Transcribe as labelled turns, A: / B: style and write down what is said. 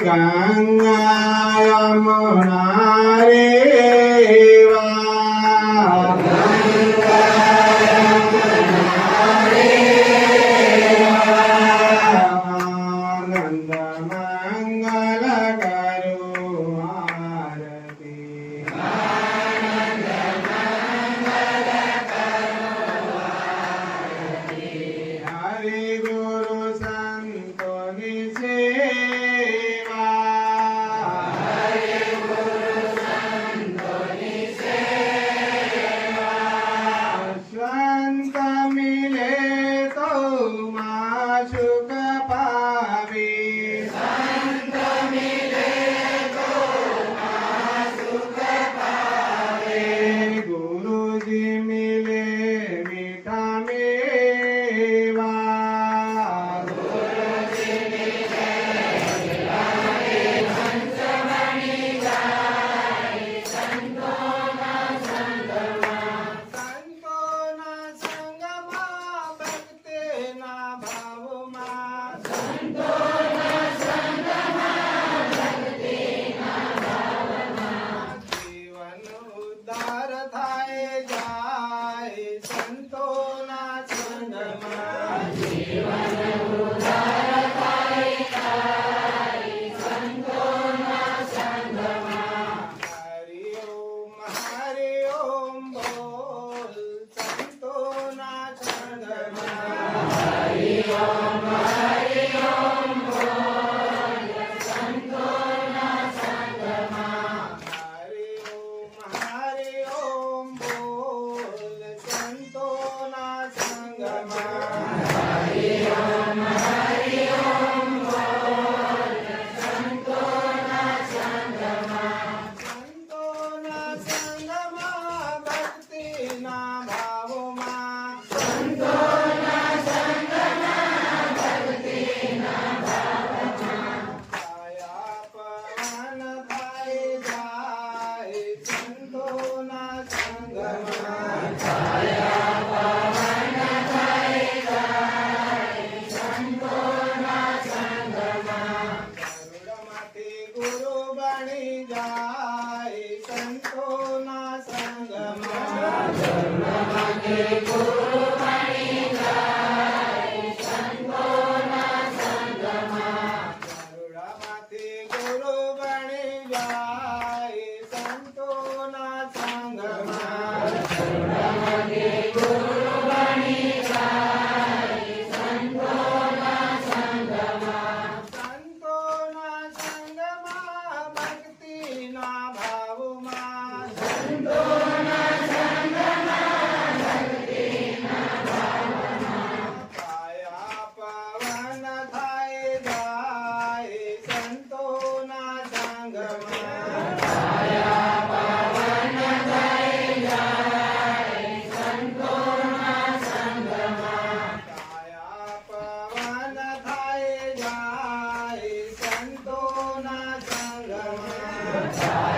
A: गंगा यमुना रेवा आनंद मंगल करो आरती हरि गुरु संतों की सेवा संत मिले तो माशुक पावे गुरु जी मिले मीठा मेवा संतोना संगमा भक्तेना भावमा जीवन उद्धार थाय जाय संतोना संगमा हरि ओम बोल संतोना संगमा हरि ओम बोल संतोना संगमा संतोना संगमा भक्तिना भावमा छाया पवन थाय जाय संतोना संगमा गरुडमती गुरु बनी जाय संतोना संगमा गरुडमती गुरु बनी जाय संतोना संगमा संतोना संगमा भक्तिना भावमा छाया पवन थाय जाय संतोना संगमा छाया पवन थाय जाय संतोना संगमा